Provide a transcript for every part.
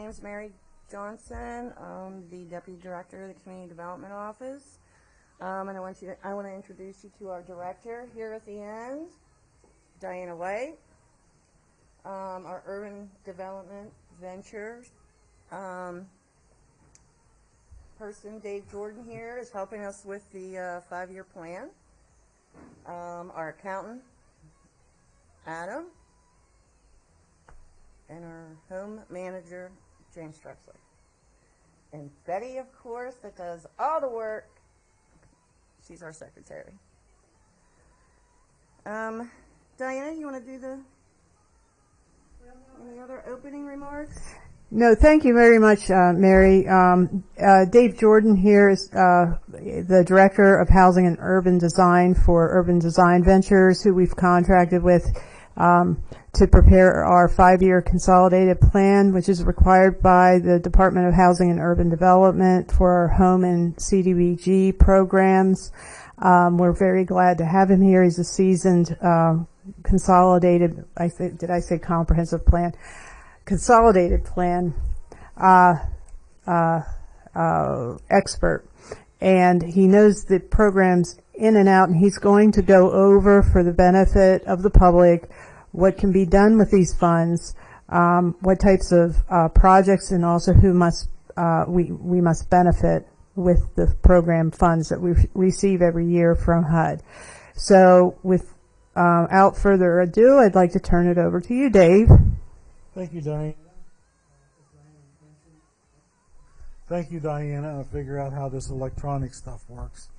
name is Mary Johnson. I'm the Deputy Director of the Community Development Office. And I want to introduce you to our director here at the end, Diana White. Our Urban Development Venture person, Dave Jordan, here is helping us with the 5-year plan. Our accountant, Adam, and our home manager, James Drexler. And Betty, of course, that does all the work. She's our secretary. Diana, you want to do any other opening remarks? No, thank you very much, Mary. Dave Jordan here is the Director of Housing and Urban Design for Urban Design Ventures, who we've contracted with to prepare our 5-year consolidated plan, which is required by the Department of Housing and Urban Development for our home and CDBG programs. We're very glad to have him here. He's a seasoned consolidated, did I say comprehensive plan? Consolidated plan expert, and he knows the programs in and out, and he's going to go over, for the benefit of the public, what can be done with these funds, what types of projects, and also who we must benefit with the program funds that we receive every year from HUD. So without further ado, I'd like to turn it over to you, Dave. Thank you, Diana. Thank you, Diana. I'll figure out how this electronic stuff works.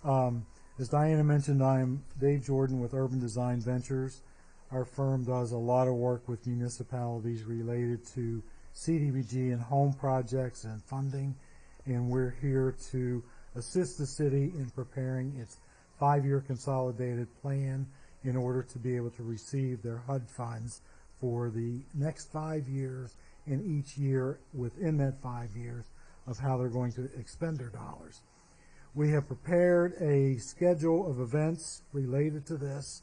As Diana mentioned, I'm Dave Jordan with Urban Design Ventures. Our firm does a lot of work with municipalities related to CDBG and home projects and funding, and we're here to assist the city in preparing its 5-year consolidated plan in order to be able to receive their HUD funds for the next 5 years, and each year within that 5 years of how they're going to expend their dollars. We have prepared a schedule of events related to this.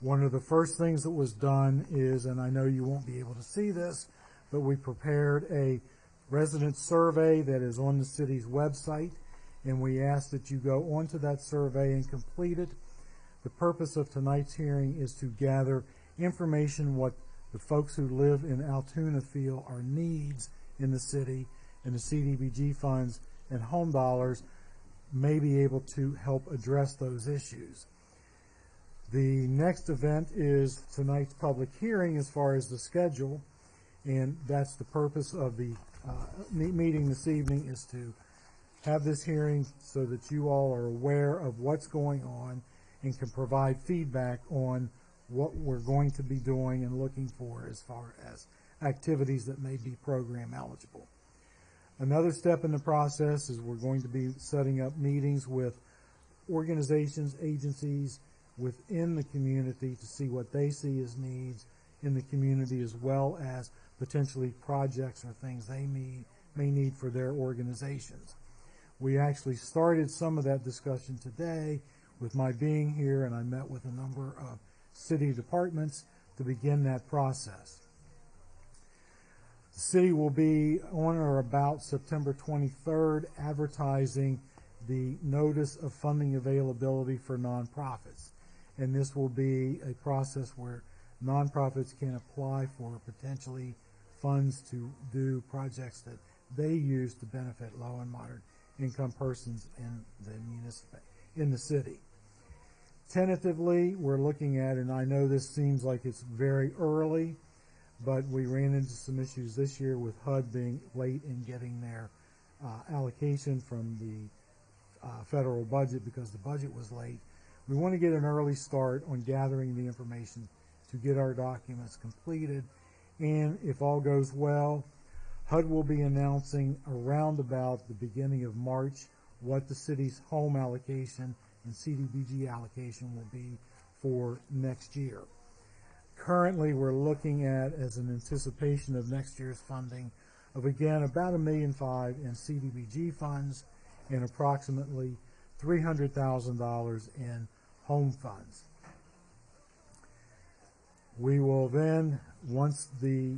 One of the first things that was done is, and I know you won't be able to see this, but we prepared a resident survey that is on the city's website, and we ask that you go onto that survey and complete it. The purpose of tonight's hearing is to gather information what the folks who live in Altoona feel are needs in the city, and the CDBG funds and home dollars may be able to help address those issues. The next event is tonight's public hearing as far as the schedule, and that's the purpose of the meeting this evening, is to have this hearing so that you all are aware of what's going on and can provide feedback on what we're going to be doing and looking for as far as activities that may be program eligible. Another step in the process is we're going to be setting up meetings with organizations, agencies within the community to see what they see as needs in the community, as well as potentially projects or things they may need for their organizations. We actually started some of that discussion today with my being here, and I met with a number of city departments to begin that process. The city will be on or about September 23rd advertising the notice of funding availability for nonprofits, and this will be a process where nonprofits can apply for potentially funds to do projects that they use to benefit low and moderate income persons in the city. Tentatively, we're looking at, and I know this seems like it's very early, but we ran into some issues this year with HUD being late in getting their allocation from the federal budget because the budget was late. We want to get an early start on gathering the information to get our documents completed, and if all goes well, HUD will be announcing around about the beginning of March what the city's home allocation and CDBG allocation will be for next year. Currently, we're looking at, as an anticipation of next year's funding, of again about $1.5 million in CDBG funds and approximately $300,000 in home funds. We will then, once the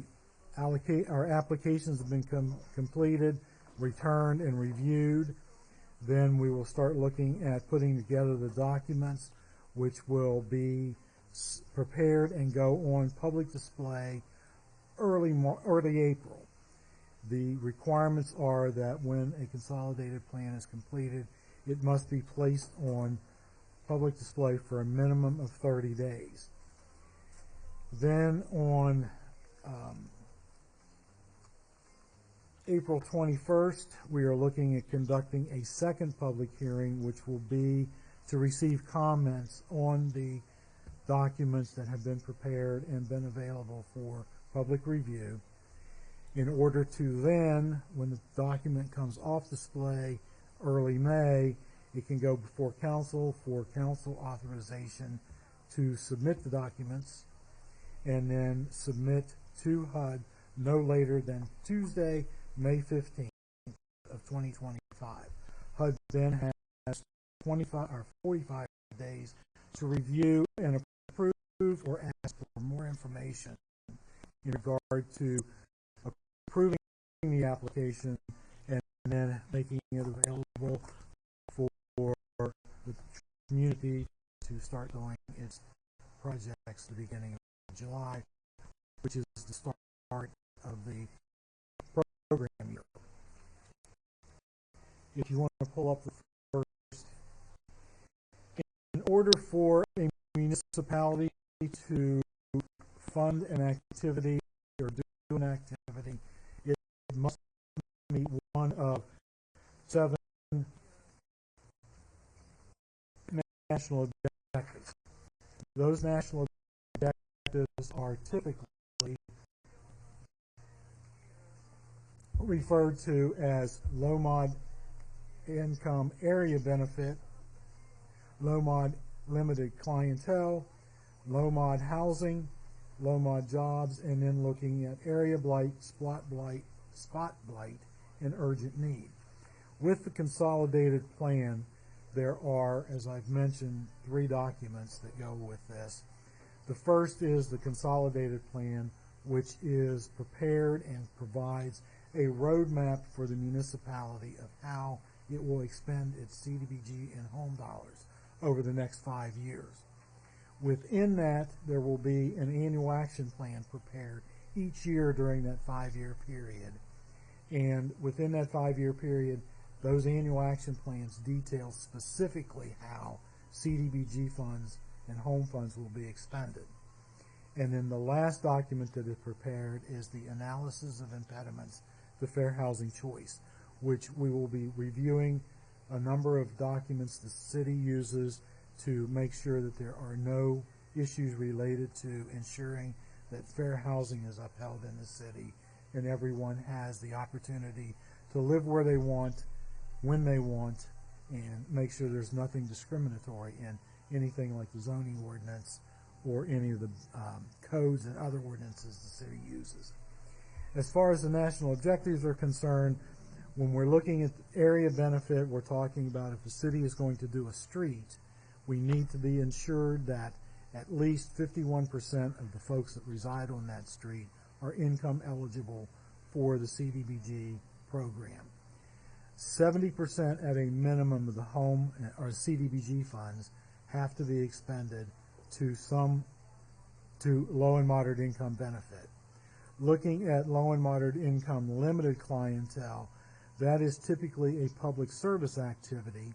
our applications have been completed, returned, and reviewed, then we will start looking at putting together the documents, which will be prepared and go on public display early April. The requirements are that when a consolidated plan is completed, it must be placed on public display for a minimum of 30 days. Then on April 21st, we are looking at conducting a second public hearing, which will be to receive comments on the documents that have been prepared and been available for public review, in order to then, when the document comes off display early May, it can go before council for council authorization to submit the documents, and then submit to HUD no later than Tuesday, May 15th of 2025. HUD then has 25 or 45 days to review and approve or ask for more information in regard to approving the application and then making it available for the community to start doing its projects at the beginning of July, which is the start of the program year. If you want to pull up the first, in order for a municipality to fund an activity or do an activity, it must meet one of 7 national objectives. Those national objectives are typically referred to as low mod income area benefit, low mod limited clientele, low mod housing, low mod jobs, and then looking at area blight, spot blight, and urgent need. With the consolidated plan, there are, as I've mentioned, 3 documents that go with this. The first is the consolidated plan, which is prepared and provides a roadmap for the municipality of how it will expend its CDBG and home dollars over the next 5 years. Within that, there will be an annual action plan prepared each year during that 5-year period. And within that 5-year period, those annual action plans detail specifically how CDBG funds and home funds will be expended. And then the last document that is prepared is the analysis of impediments to fair housing choice, which we will be reviewing a number of documents the city uses to make sure that there are no issues related to ensuring that fair housing is upheld in the city and everyone has the opportunity to live where they want, when they want, and make sure there's nothing discriminatory in anything like the zoning ordinance or any of the codes and other ordinances the city uses. As far as the national objectives are concerned, when we're looking at area benefit, we're talking about if the city is going to do a street, we need to be ensured that at least 51% of the folks that reside on that street are income eligible for the CDBG program. 70% at a minimum of the home or CDBG funds have to be expended to low and moderate income benefit. Looking at low and moderate income limited clientele, that is typically a public service activity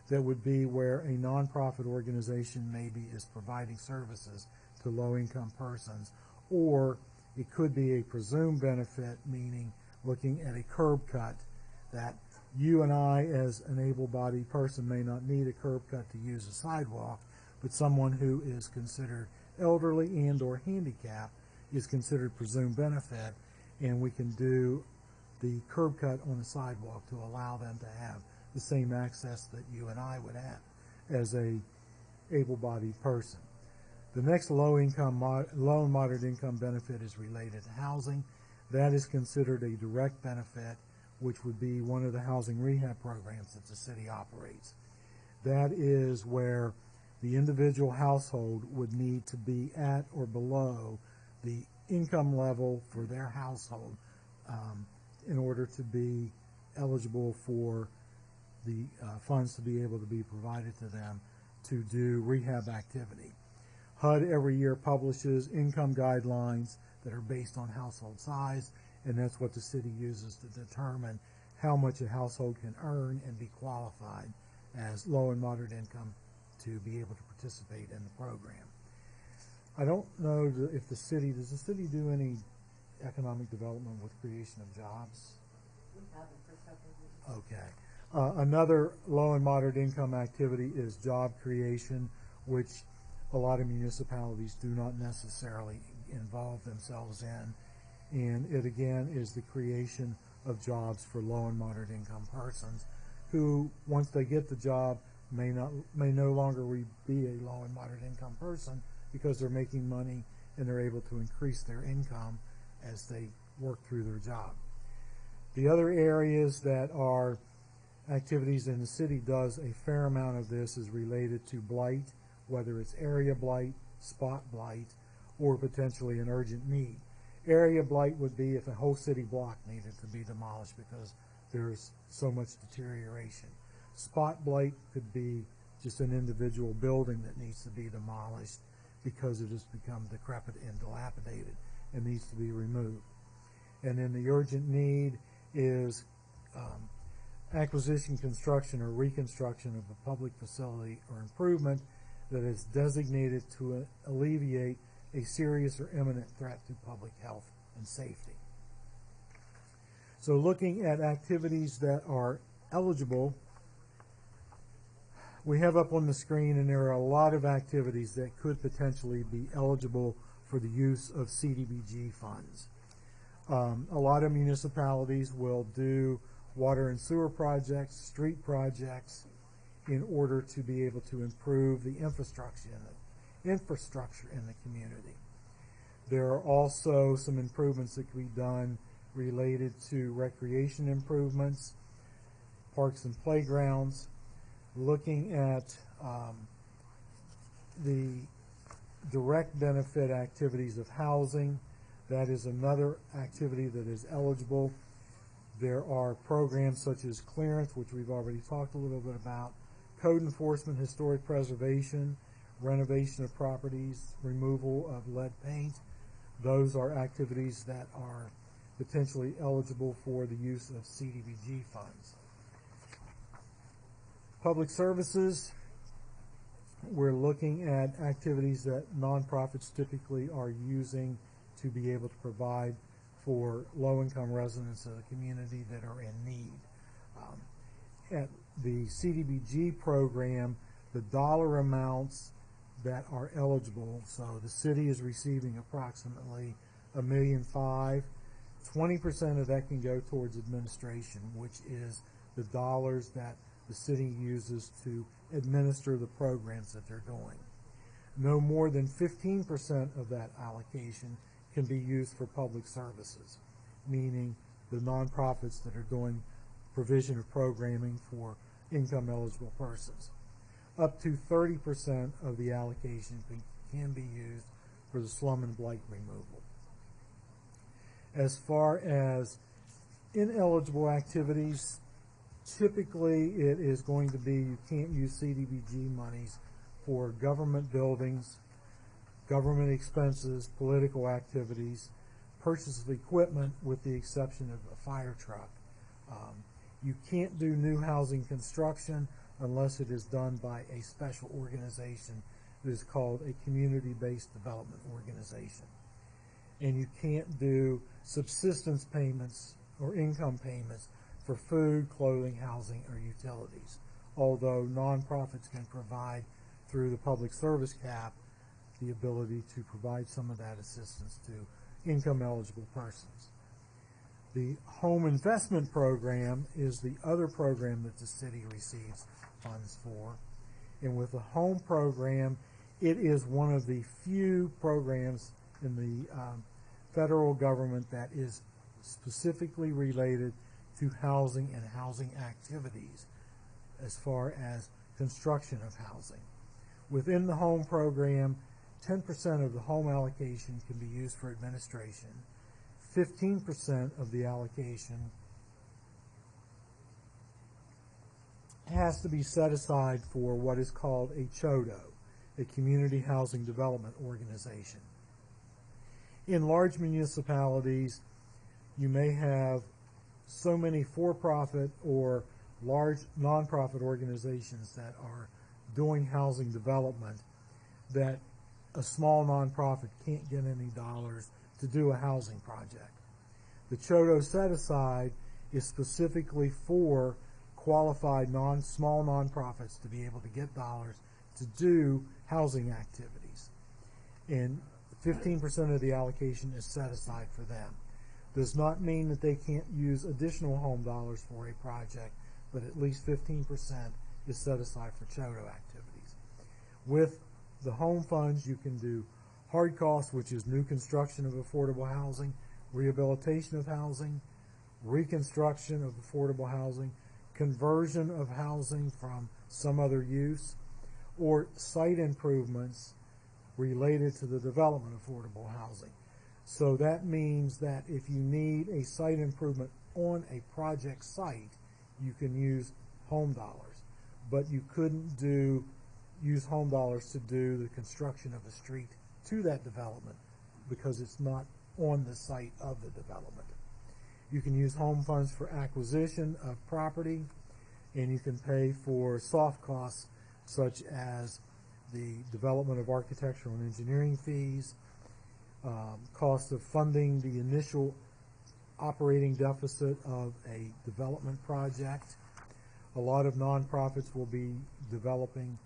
that would be where a nonprofit organization maybe is providing services to low-income persons, or it could be a presumed benefit, meaning looking at a curb cut that you and I as an able-bodied person may not need a curb cut to use a sidewalk, but someone who is considered elderly and or handicapped is considered presumed benefit, and we can do the curb cut on the sidewalk to allow them to have the same access that you and I would have as a able-bodied person. The next low and moderate income benefit is related to housing. That is considered a direct benefit, which would be one of the housing rehab programs that the city operates. That is where the individual household would need to be at or below the income level for their household in order to be eligible for the funds to be able to be provided to them to do rehab activity. HUD every year publishes income guidelines that are based on household size, and that's what the city uses to determine how much a household can earn and be qualified as low and moderate income to be able to participate in the program. I don't know if does the city do any economic development with creation of jobs? We haven't for several years. Okay. Another low and moderate income activity is job creation, which a lot of municipalities do not necessarily involve themselves in. And it again is the creation of jobs for low and moderate income persons who, once they get the job, may no longer be a low and moderate income person because they're making money and they're able to increase their income as they work through their job. The other areas that are activities, and the city does a fair amount of this, is related to blight, whether it's area blight, spot blight, or potentially an urgent need. Area blight would be if a whole city block needed to be demolished because there's so much deterioration. Spot blight could be just an individual building that needs to be demolished because it has become decrepit and dilapidated and needs to be removed. And then the urgent need is acquisition, construction, or reconstruction of a public facility or improvement that is designated to alleviate a serious or imminent threat to public health and safety. So looking at activities that are eligible, we have up on the screen, and there are a lot of activities that could potentially be eligible for the use of CDBG funds. A lot of municipalities will do water and sewer projects, street projects, in order to be able to improve the infrastructure in the community. There are also some improvements that can be done related to recreation improvements, parks and playgrounds, looking at the direct benefit activities of housing. That is another activity that is eligible. There are programs such as clearance, which we've already talked a little bit about, code enforcement, historic preservation, renovation of properties, removal of lead paint. Those are activities that are potentially eligible for the use of CDBG funds. Public services, we're looking at activities that nonprofits typically are using to be able to provide for low-income residents of the community that are in need. At the CDBG program, the dollar amounts that are eligible, so the city is receiving approximately $1.5 million. 20% of that can go towards administration, which is the dollars that the city uses to administer the programs that they're doing. No more than 15% of that allocation can be used for public services, meaning the nonprofits that are doing provision of programming for income eligible persons. Up to 30% of the allocation can be used for the slum and blight removal. As far as ineligible activities, typically it is going to be you can't use CDBG monies for government buildings, government expenses, political activities, purchase of equipment with the exception of a fire truck. You can't do new housing construction unless it is done by a special organization that is called a community-based development organization. And you can't do subsistence payments or income payments for food, clothing, housing, or utilities, although nonprofits can provide through the public service cap the ability to provide some of that assistance to income eligible persons. The home investment program is the other program that the city receives funds for. And with the home program, it is one of the few programs in the federal government that is specifically related to housing and housing activities as far as construction of housing. Within the home program, 10% of the home allocation can be used for administration. 15% of the allocation has to be set aside for what is called a CHODO, a Community Housing Development Organization. In large municipalities, you may have so many for-profit or large nonprofit organizations that are doing housing development that a small nonprofit can't get any dollars to do a housing project. The CHODO set-aside is specifically for qualified small nonprofits to be able to get dollars to do housing activities. And 15% of the allocation is set aside for them. Does not mean that they can't use additional home dollars for a project, but at least 15% is set aside for CHODO activities. With the home funds, you can do hard costs, which is new construction of affordable housing, rehabilitation of housing, reconstruction of affordable housing, conversion of housing from some other use, or site improvements related to the development of affordable housing. So that means that if you need a site improvement on a project site, you can use home dollars, but you couldn't use home dollars to do the construction of a street to that development because it's not on the site of the development. You can use home funds for acquisition of property, and you can pay for soft costs such as the development of architectural and engineering fees, cost of funding the initial operating deficit of a development project. A lot of nonprofits will be developing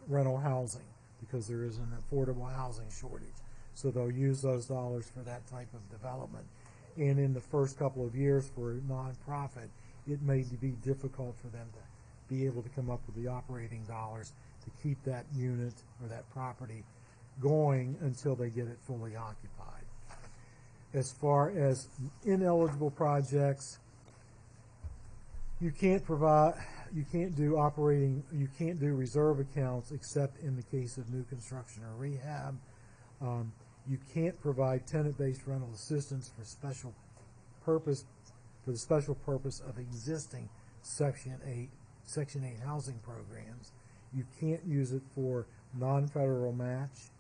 rental housing because there is an affordable housing shortage. So they'll use those dollars for that type of development. And in the first couple of years for a nonprofit, it may be difficult for them to be able to come up with the operating dollars to keep that unit or that property going until they get it fully occupied. As far as ineligible projects, you can't do reserve accounts except in the case of new construction or rehab. You can't provide tenant-based rental assistance for the special purpose of existing Section 8 housing programs. You can't use it for non-federal match.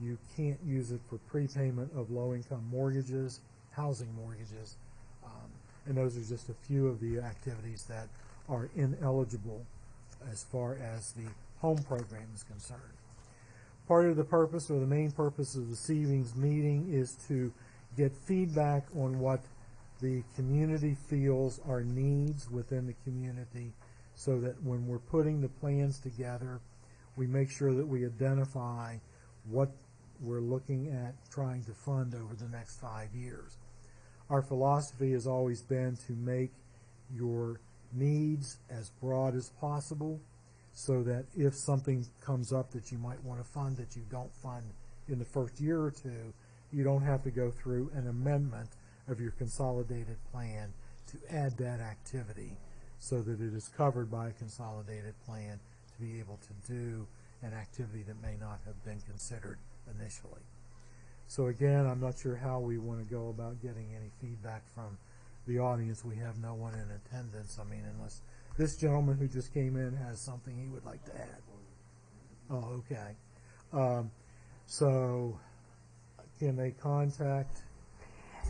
You can't use it for prepayment of low-income mortgages, housing mortgages, and those are just a few of the activities that are ineligible as far as the home program is concerned. Part of the purpose, or the main purpose of this evening's meeting, is to get feedback on what the community feels are needs within the community, so that when we're putting the plans together, we make sure that we identify what we're looking at trying to fund over the next 5 years. Our philosophy has always been to make your needs as broad as possible, so that if something comes up that you might want to fund that you don't fund in the first year or two, you don't have to go through an amendment of your consolidated plan to add that activity, so that it is covered by a consolidated plan to be able to do an activity that may not have been considered initially. So again, I'm not sure how we want to go about getting any feedback from the audience. We have no one in attendance. I mean, unless this gentleman who just came in has something he would like to add. Oh, okay. So can they contact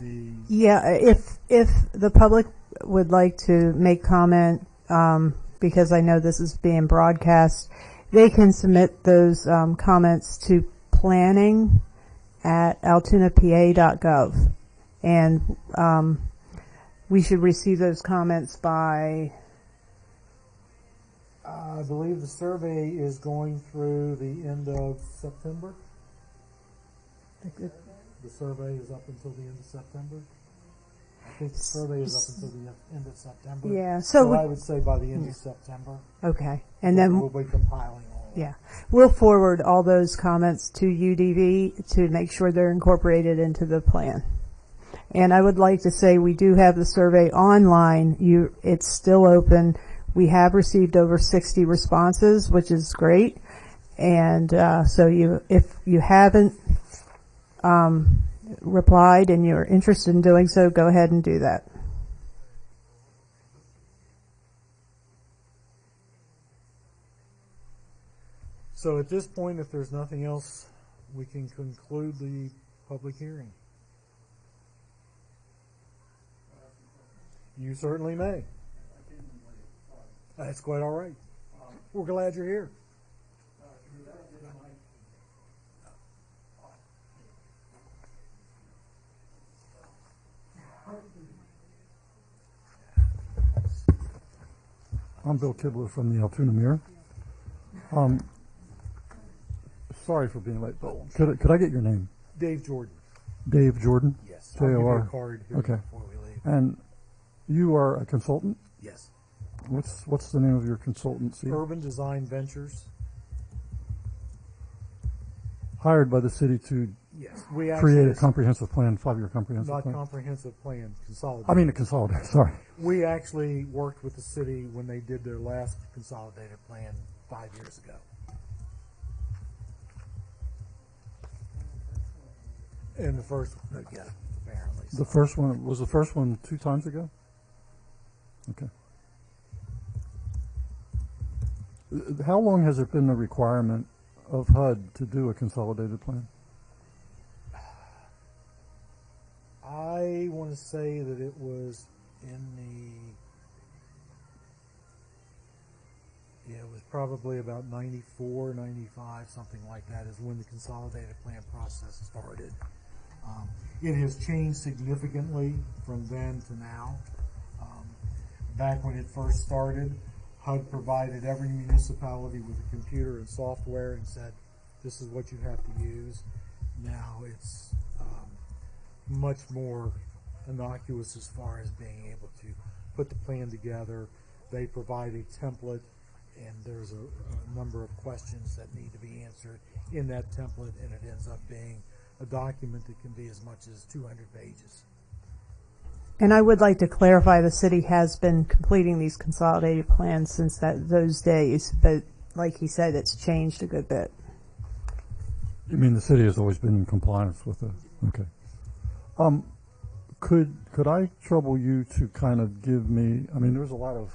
the... Yeah, if the public would like to make comment, because I know this is being broadcast, they can submit those comments to planning@altoonapa.gov, and we should receive those comments by... I believe the survey is going through the end of September. The survey is up until the end of September. I think the survey is up until the end of September. Yeah, so I would say by the end of September. Okay, and then we'll be compiling all that. Yeah, we'll forward all those comments to UDV to make sure they're incorporated into the plan. And I would like to say we do have the survey online. It's still open. We have received over 60 responses, which is great. And so if you haven't replied and you're interested in doing so, go ahead and do that. So at this point, if there's nothing else, we can conclude the public hearing. You certainly may. That's quite all right. We're glad you're here. I'm Bill Kibler from the Altoona Mirror. Sorry for being late, Bill. Could I get your name? Dave Jordan. Dave Jordan? Yes. I'll give you J-O-R. a card here Okay. before we leave. And you are a consultant? Yes. What's the name of your consultancy? Urban Design Ventures. Hired by the city to Yes. We create a actually, comprehensive plan, 5-year comprehensive not plan? comprehensive plan, consolidated. I mean, a consolidate, sorry. We actually worked with the city when they did their last consolidated plan 5 years ago. And the first one again, apparently. The first one, was the first one 2 times ago? Okay. How long has it been the requirement of HUD to do a consolidated plan? I want to say that it was in it was probably about 94, 95, something like that is when the consolidated plan process started. It has changed significantly from then to now. Back when it first started, HUD provided every municipality with a computer and software and said, this is what you have to use. Now it's much more innocuous as far as being able to put the plan together. They provide a template, and there's a number of questions that need to be answered in that template, and it ends up being a document that can be as much as 200 pages. And I would like to clarify, the city has been completing these consolidated plans since those days, but like he said, it's changed a good bit. You mean the city has always been in compliance with it? Okay. Could I trouble you to kind of give me, I mean, there's a lot of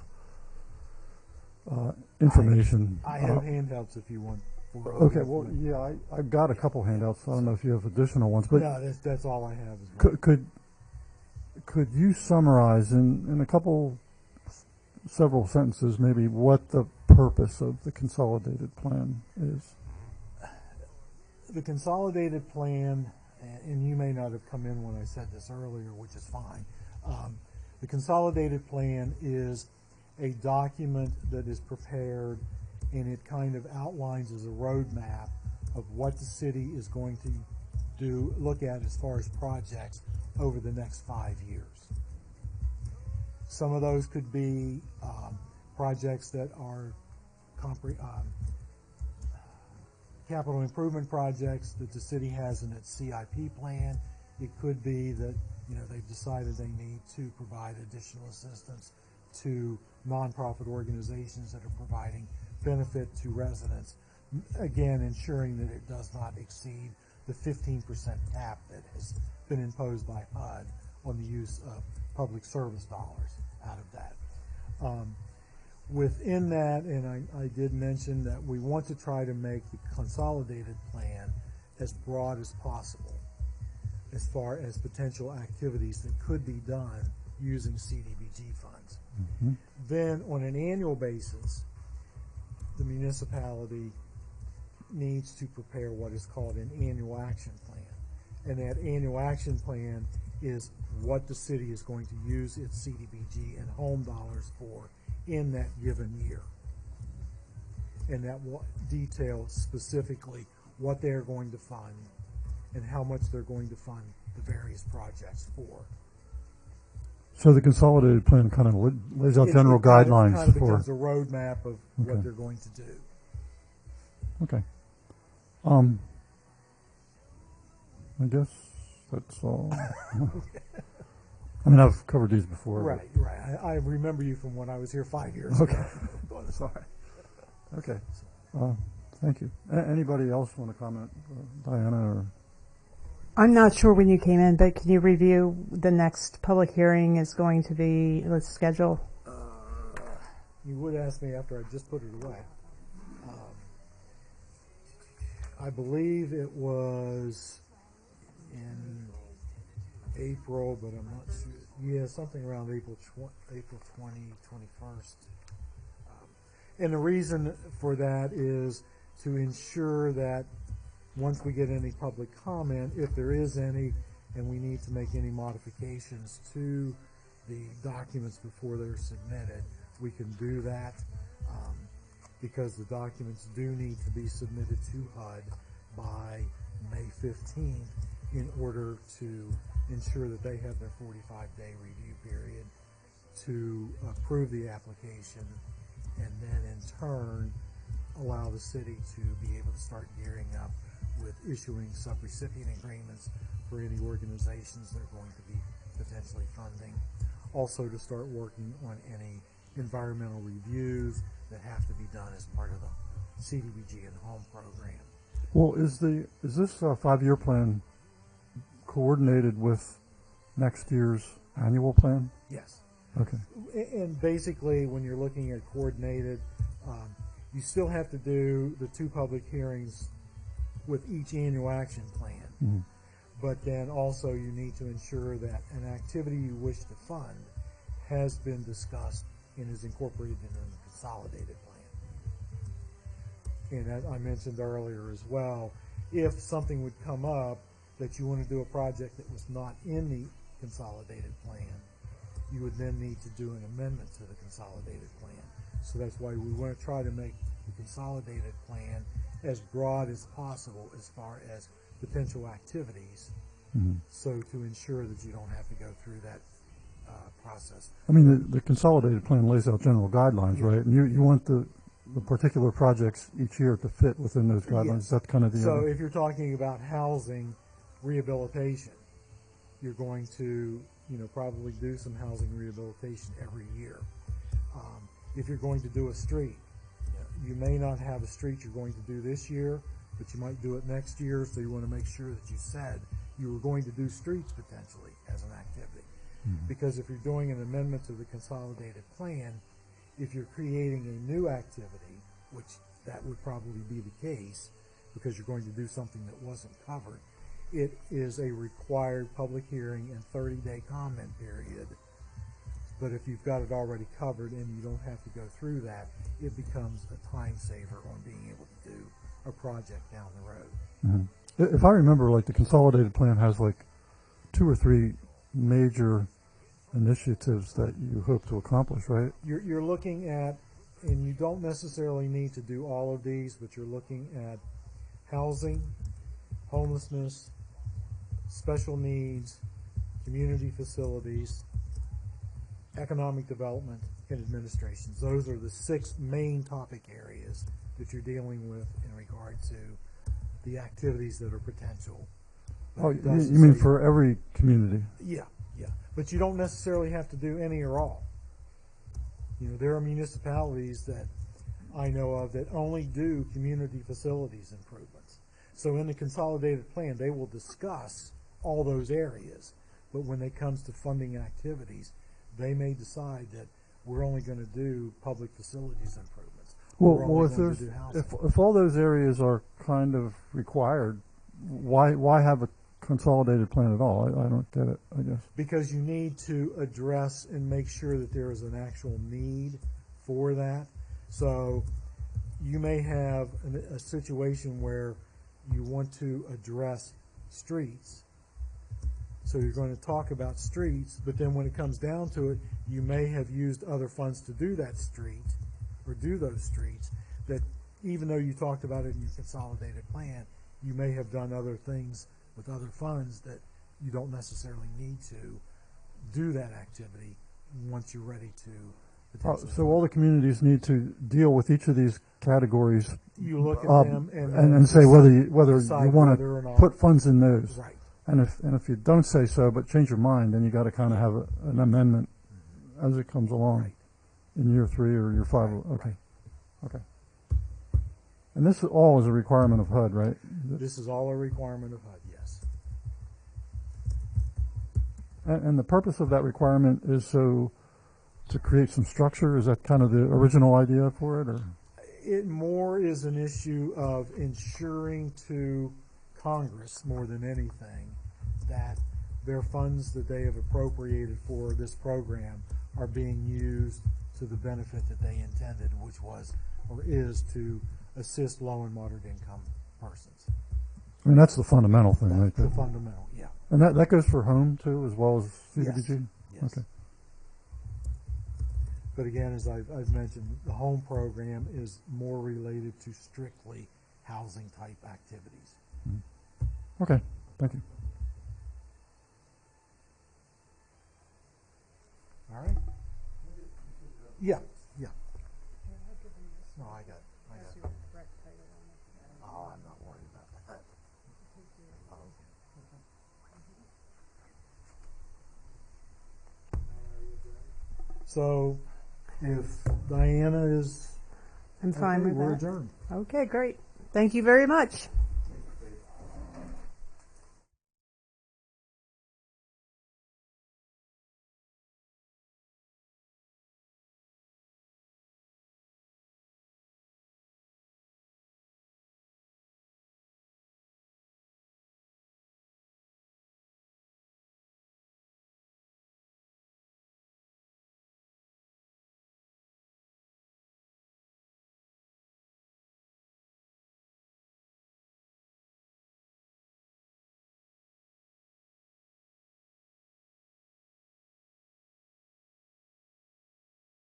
information. I have handouts if you want. Okay, well, yeah, I've got a couple handouts. I don't know if you have additional ones, but no, that's all I have. As well. Could you summarize in several sentences maybe what the purpose of the consolidated plan is? The consolidated plan, and you may not have come in when I said this earlier, which is fine. The consolidated plan is a document that is prepared, and it kind of outlines as a roadmap of what the city is going to look at as far as projects over the next 5 years. Some of those could be projects that are capital improvement projects that the city has in its CIP plan. It could be that they've decided they need to provide additional assistance to nonprofit organizations that are providing benefit to residents, again ensuring that it does not exceed the 15% cap that has been imposed by HUD on the use of public service dollars out of that. Within that, and I did mention that we want to try to make the consolidated plan as broad as possible as far as potential activities that could be done using CDBG funds. Mm-hmm. Then on an annual basis, the municipality needs to prepare what is called an annual action plan. And that annual action plan is what the city is going to use its CDBG and home dollars for in that given year. And that will detail specifically what they're going to fund and how much they're going to fund the various projects for. So the consolidated plan kind of lays out general guidelines It kind of for. becomes a roadmap of Okay. what they're going to do. Okay. I guess that's all. I mean, I've covered these before. Right. I remember you from when I was here 5 years Okay. ago. Sorry. Okay. Thank you. Anybody else want to comment? Diana or? I'm not sure when you came in, but can you review the next public hearing is going to be, let's schedule? You would ask me after I just put it away. I believe it was in April, but I'm not sure. Yeah, something around April 20, 21st. And the reason for that is to ensure that once we get any public comment, if there is any, and we need to make any modifications to the documents before they're submitted, we can do that, because the documents do need to be submitted to HUD by May 15th in order to ensure that they have their 45-day review period to approve the application, and then in turn allow the city to be able to start gearing up with issuing subrecipient agreements for any organizations they're going to be potentially funding. Also to start working on any environmental reviews that have to be done as part of the CDBG and home program. Well, is this 5-year plan coordinated with next year's annual plan? Yes. Okay. And basically, when you're looking at coordinated, you still have to do the 2 public hearings with each annual action plan. Mm-hmm. But then also you need to ensure that an activity you wish to fund has been discussed and is incorporated into the consolidated plan. And as I mentioned earlier as well, if something would come up that you want to do a project that was not in the consolidated plan, you would then need to do an amendment to the consolidated plan. So that's why we want to try to make the consolidated plan as broad as possible as far as potential activities, Mm-hmm. so to ensure that you don't have to go through that process. I mean, the consolidated plan lays out general guidelines, right? And you want the particular projects each year to fit within those guidelines. Yes. Is that kind of the So if you're talking about housing rehabilitation, you're going to, probably do some housing rehabilitation every year. If you're going to do a street, you may not have a street you're going to do this year, but you might do it next year, so you want to make sure that you said you were going to do streets potentially as an activity. Mm-hmm. Because if you're doing an amendment to the consolidated plan, if you're creating a new activity, which that would probably be the case, because you're going to do something that wasn't covered, it is a required public hearing and 30-day comment period. But if you've got it already covered and you don't have to go through that, it becomes a time saver on being able to do a project down the road. Mm-hmm. If I remember, like the consolidated plan has like 2 or 3 major initiatives that you hope to accomplish, right? You're looking at, and you don't necessarily need to do all of these, but you're looking at housing, homelessness, special needs, community facilities, economic development, and administrations. Those are the 6 main topic areas that you're dealing with in regard to the activities that are potential. But Oh, it you doesn't mean say- for every community? Yeah. But you don't necessarily have to do any or all. There are municipalities that I know of that only do community facilities improvements. So in the consolidated plan, they will discuss all those areas. But when it comes to funding activities, they may decide that we're only going to do public facilities improvements. We're Well, only if going there's to do housing. if all those areas are kind of required, why have a consolidated plan at all? I don't get it, I guess. Because you need to address and make sure that there is an actual need for that. So you may have a situation where you want to address streets. So you're going to talk about streets, but then when it comes down to it, you may have used other funds to do that street or do those streets that even though you talked about it in your consolidated plan, you may have done other things with other funds that you don't necessarily need to do that activity once you're ready to potentially. So all the communities need to deal with each of these categories You look at them and say whether you decide want whether or to not- put funds in those. Right. And if you don't say so, but change your mind, then you got to kind of have an amendment as it comes along Right. in year 3 or year 5. Right. Okay. Okay. And this all is a requirement of HUD, right? This is all a requirement of HUD, yes. And the purpose of that requirement is so to create some structure? Is that kind of the original idea for it, or? It more is an issue of ensuring to Congress more than anything that their funds that they have appropriated for this program are being used to the benefit that they intended, which was or is to assist low and moderate income persons. I mean, that's the fundamental thing, right That's there. the fundamental, yeah. And that goes for home too, as well as CDBG? Yes. Okay. But again, as I've mentioned, the home program is more related to strictly housing type activities. Okay, thank you. All right? Yeah, yeah. No, I got. Oh, I'm not worried about that. So, if Diana is I'm fine okay, with we're that. adjourned. Okay, great. Thank you very much.